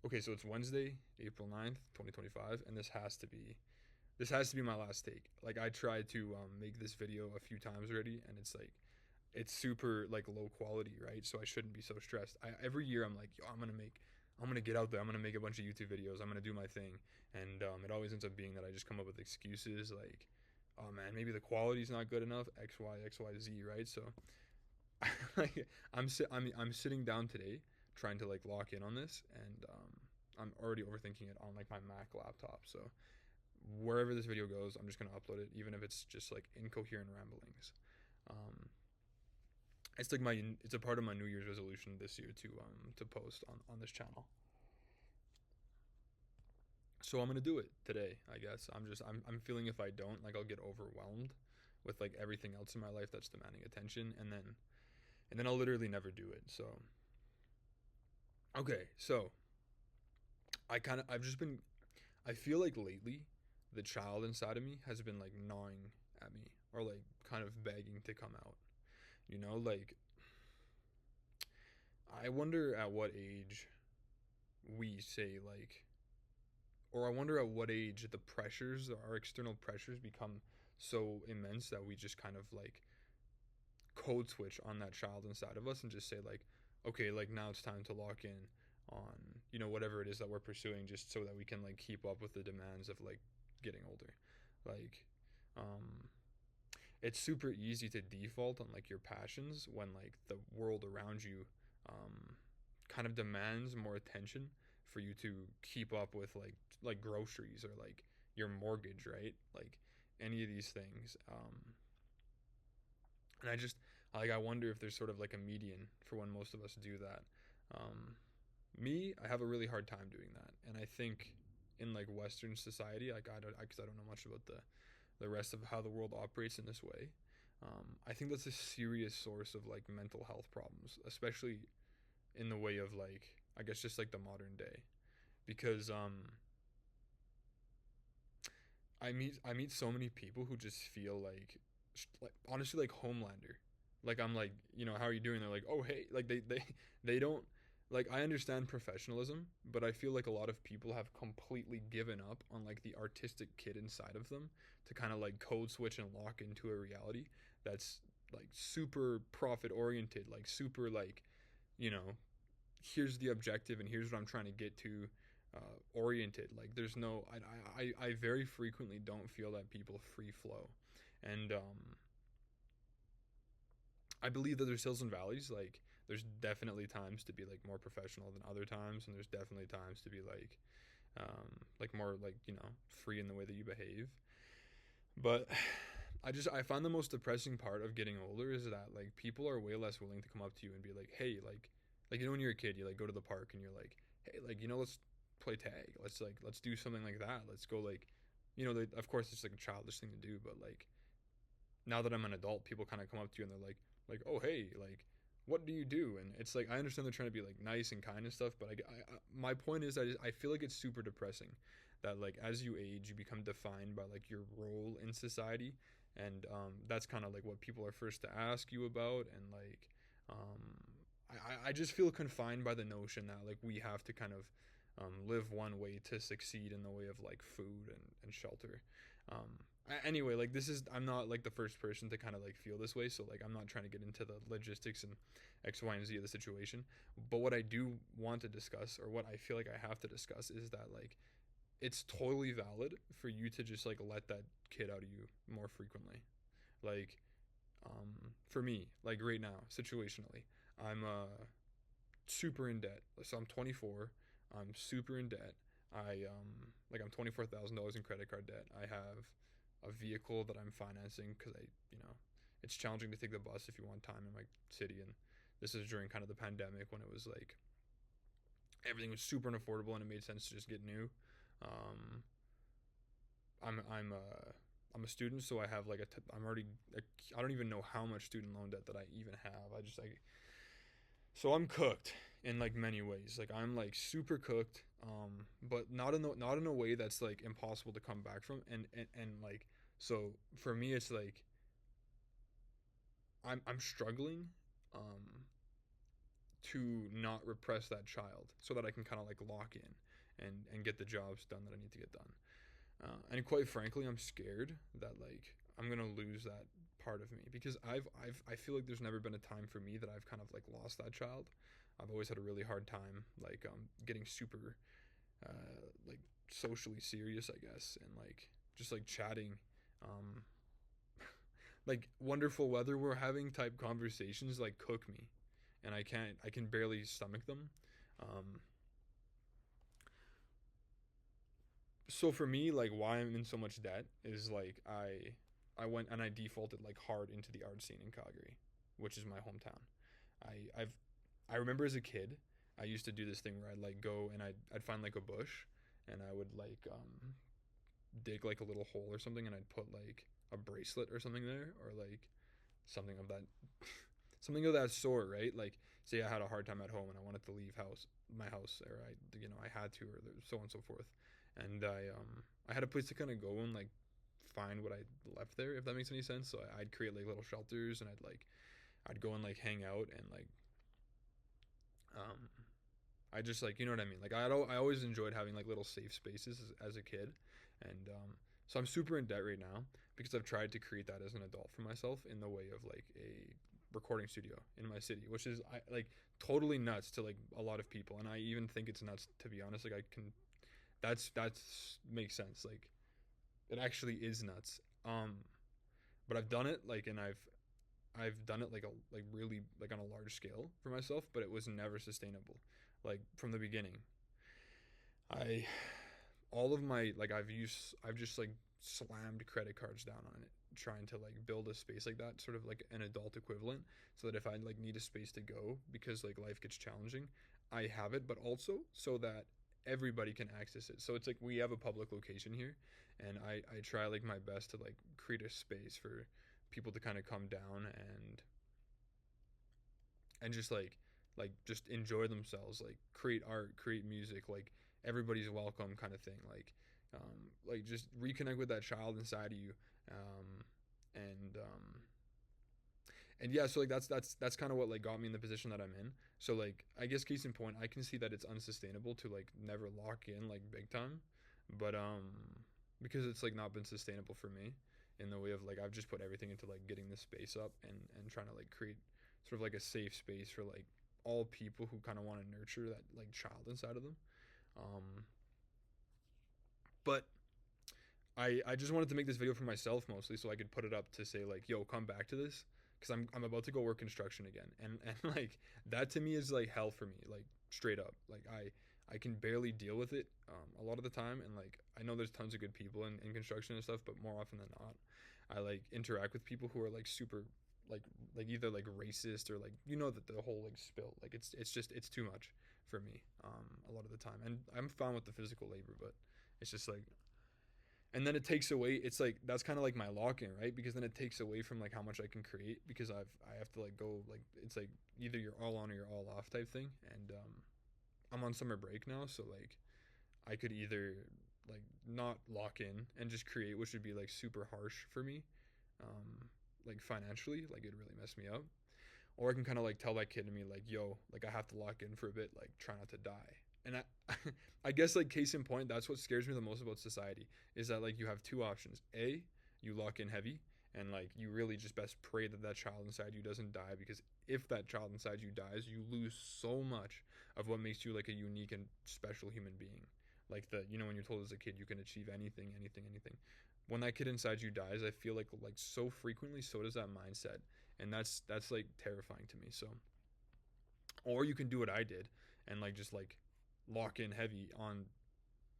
Okay, so it's Wednesday, April 9th, 2025, and this has to be my last take. Like I tried to make this video a few times already, and it's like it's super like low quality, right? So I shouldn't be so stressed. Every year I'm like, yo, I'm gonna get out there. I'm gonna make a bunch of YouTube videos. I'm gonna do my thing, and it always ends up being that I just come up with excuses like, oh man, maybe the quality's not good enough. X Y X Y Z, right? So like I'm sitting down today trying to like lock in on this, and I'm already overthinking it on like my Mac laptop. So wherever this video goes, I'm just gonna upload it, even if it's just like incoherent ramblings. Um, it's a part of my New Year's resolution this year to post on this channel. So I'm gonna do it today. I guess I'm feeling if I don't, like, I'll get overwhelmed with like everything else in my life that's demanding attention, and then I'll literally never do it. So okay, so I've just been I feel like lately the child inside of me has been like gnawing at me, or like kind of begging to come out. Like I wonder at what age we say like, or I wonder at what age the pressures, our external pressures, become so immense that we just kind of like code switch on that child inside of us and just say like, okay, like now it's time to lock in on whatever it is that we're pursuing, just so that we can like keep up with the demands of like getting older. Like, um, it's super easy to default on like your passions when like the world around you um, kind of demands more attention for you to keep up with like groceries or like your mortgage, right? Like any of these things. And I wonder if there's sort of like a median for when most of us do that. Um, I have a really hard time doing that, and I think in like Western society, like because I don't know much about the rest of how the world operates in this way. I think that's a serious source of like mental health problems, especially in the way of like, I guess, just like the modern day, because I meet so many people who just feel like honestly like Homelander. Like I'm like, how are you doing? They're like, oh hey, like they don't, like, I understand professionalism, but I feel like a lot of people have completely given up on like the artistic kid inside of them to kind of like code switch and lock into a reality that's like super profit oriented, like super like, you know, here's the objective and here's what I'm trying to get to, oriented. Like there's no, I very frequently don't feel that people free flow, and I believe that there's hills and valleys. Like there's definitely times to be like more professional than other times, and there's definitely times to be like more like free in the way that you behave. But I find the most depressing part of getting older is that like people are way less willing to come up to you and be like, hey, like when you're a kid, you like go to the park and you're like, hey, like let's play tag, let's do something like that, let's go like, of course it's like a childish thing to do, but like now that I'm an adult, people kind of come up to you and they're like, oh hey, like what do you do? And it's like I understand they're trying to be like nice and kind and stuff, but my point is that I feel like it's super depressing that like as you age, you become defined by like your role in society, and that's kind of like what people are first to ask you about, and like I just feel confined by the notion that like we have to kind of live one way to succeed in the way of like food and shelter. Anyway, like I'm not like the first person to kind of like feel this way, so like I'm not trying to get into the logistics and X, Y, and Z of the situation. But what I do want to discuss, or what I feel like I have to discuss, is that like it's totally valid for you to just like let that kid out of you more frequently. Like, for me, like right now, situationally, I'm super in debt. So I'm 24. I'm super in debt. I'm $24,000 in credit card debt. I have a vehicle that I'm financing because it's challenging to take the bus if you want time in my city, and this is during kind of the pandemic when it was like everything was super unaffordable and it made sense to just get new. Um, I'm a student, so I have like I'm already like, I don't even know how much student loan debt that I even have. So I'm cooked in like many ways. Like I'm like super cooked, but not in a way that's like impossible to come back from. And like, so for me, it's like I'm struggling, um, to not repress that child so that I can kind of like lock in and get the jobs done that I need to get done. And quite frankly, I'm scared that like I'm gonna lose that part of me because I feel like there's never been a time for me that I've kind of like lost that child. I've always had a really hard time like getting super like socially serious, I guess, and like just like chatting, um, like wonderful weather we're having type conversations like cook me, and I can barely stomach them. Um, so for me, like why I'm in so much debt is like I went and I defaulted like hard into the art scene in Calgary, which is my hometown. I've I remember as a kid, I used to do this thing where I'd like go and I'd find like a bush and I would like dig like a little hole or something and I'd put like a bracelet or something there or like something of that something of that sort, right? Like say I had a hard time at home and I wanted to leave my house or I had to or so on and so forth. And I had a place to kind of go and like find what I left there if that makes any sense. So I'd create like little shelters and I'd go and like hang out and like um I just like you know what I mean. Like I always enjoyed having like little safe spaces as a kid, and so I'm super in debt right now because I've tried to create that as an adult for myself in the way of like a recording studio in my city, which is like totally nuts to like a lot of people, and I even think it's nuts to be honest. Like I can, that's makes sense. Like it actually is nuts. But I've done it like, and I've done it like a like really like on a large scale for myself, but it was never sustainable. Like from the beginning, I all of my like I've just like slammed credit cards down on it trying to like build a space like that, sort of like an adult equivalent, so that if I like need a space to go because like life gets challenging, I have it, but also so that everybody can access it. So it's like we have a public location here, and I try like my best to like create a space for people to kind of come down and just like just enjoy themselves, like create art, create music, like everybody's welcome kind of thing, like just reconnect with that child inside of you, um, and and yeah, so like that's kind of what like got me in the position that I'm in. So like I guess case in point, I can see that it's unsustainable to like never lock in like big time, but because it's like not been sustainable for me in the way of like I've just put everything into like getting this space up and trying to like create sort of like a safe space for like all people who kind of want to nurture that like child inside of them. Um, but I just wanted to make this video for myself mostly so I could put it up to say like, yo, come back to this because I'm about to go work construction again, and like that to me is like hell for me, like straight up. Like I can barely deal with it a lot of the time, and like I know there's tons of good people in construction and stuff, but more often than not, I like interact with people who are like super like like either like racist or like you know that the whole like spill like it's just it's too much for me a lot of the time, and I'm fine with the physical labor, but it's just like and then it takes away it's like that's kind of like my lock-in, right? Because then it takes away from like how much I can create because I have to like go like it's like either you're all on or you're all off type thing, and I'm on summer break now, so like I could either like not lock in and just create, which would be like super harsh for me, like financially, like it really messed me up, or I can kind of like tell that kid in me like, yo, like I have to lock in for a bit, like try not to die. And I guess like case in point, that's what scares me the most about society is that like you have two options. A, you lock in heavy and like you really just best pray that that child inside you doesn't die, because if that child inside you dies, you lose so much of what makes you like a unique and special human being. Like the you know when you're told as a kid you can achieve anything, anything, anything. When that kid inside you dies, I feel like so frequently so does that mindset, and that's like terrifying to me. So, or you can do what I did and like just like lock in heavy on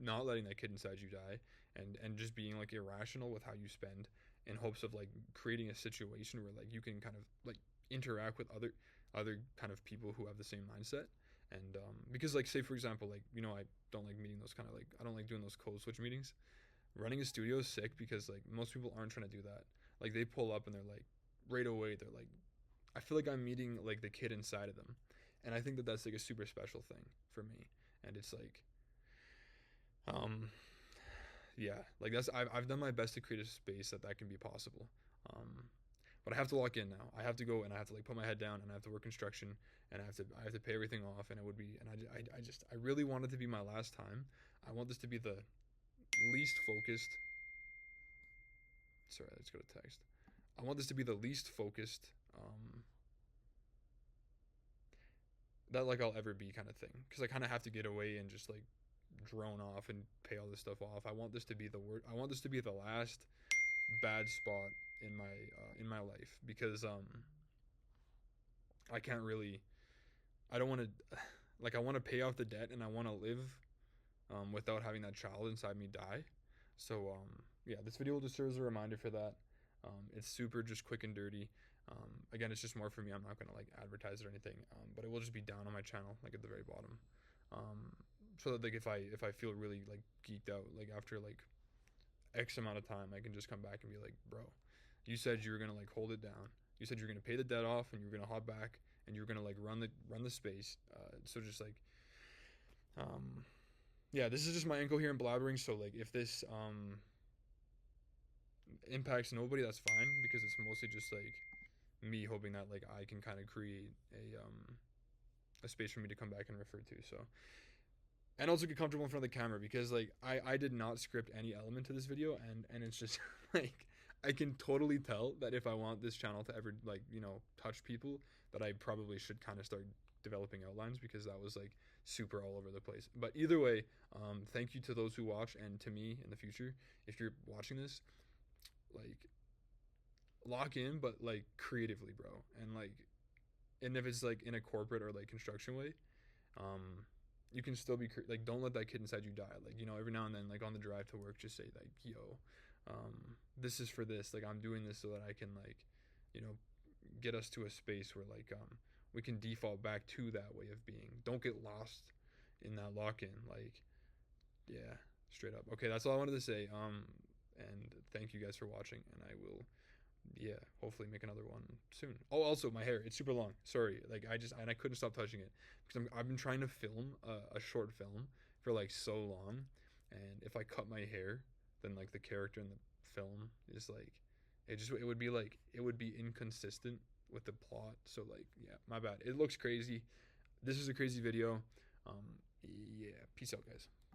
not letting that kid inside you die, and just being like irrational with how you spend in hopes of like creating a situation where like you can kind of like interact with other kind of people who have the same mindset. And because like say for example like you know I don't like meeting those kind of like I don't like doing those code switch meetings. Running a studio is sick because like most people aren't trying to do that. Like they pull up and they're like right away they're like I feel like I'm meeting like the kid inside of them, and I think that that's like a super special thing for me. And it's like, um, yeah, like that's I've done my best to create a space that can be possible. Um, But I have to lock in now. I have to go and I have to like put my head down and I have to work construction and I have to pay everything off and it would be and I really want it to be my last time. I want this to be the least focused. Sorry, let's go to text. I want this to be the least focused that like I'll ever be kind of thing because I kind of have to get away and just like drone off and pay all this stuff off. I want this to be the word. I want this to be the last bad spot in my life because I can't really. I don't want to like I want to pay off the debt and I want to live without having that child inside me die. So yeah, this video just serves a reminder for that. It's super just quick and dirty. Again, it's just more for me. I'm not gonna like advertise it or anything, but it will just be down on my channel, like at the very bottom, so that like if I feel really like geeked out, like after like X amount of time, I can just come back and be like, bro, you said you were gonna like hold it down. You said you're gonna pay the debt off and you're gonna hop back and you're gonna like run the space. So just like, yeah, this is just my incoherent blabbering. So like if this impacts nobody, that's fine because it's mostly just like me hoping that like I can kind of create a space for me to come back and refer to. So and also get comfortable in front of the camera because like I did not script any element to this video and it's just like I can totally tell that if I want this channel to ever like touch people that I probably should kind of start developing outlines because that was like super all over the place. But either way, thank you to those who watch and to me in the future if you're watching this, like lock in but like creatively, bro, and if it's like in a corporate or like construction way, you can still be like don't let that kid inside you die. Like every now and then like on the drive to work just say like yo, this is for this, like I'm doing this so that I can like get us to a space where like we can default back to that way of being. Don't get lost in that lock-in. Like yeah, straight up. Okay, that's all I wanted to say. And thank you guys for watching, and I will hopefully make another one soon. Oh, also my hair, it's super long. Sorry, like I couldn't stop touching it because I've been trying to film a short film for like so long, and if I cut my hair, then like the character in the film is like it would be inconsistent with the plot. So like yeah, my bad. It looks crazy. This is a crazy video. Yeah, peace out, guys.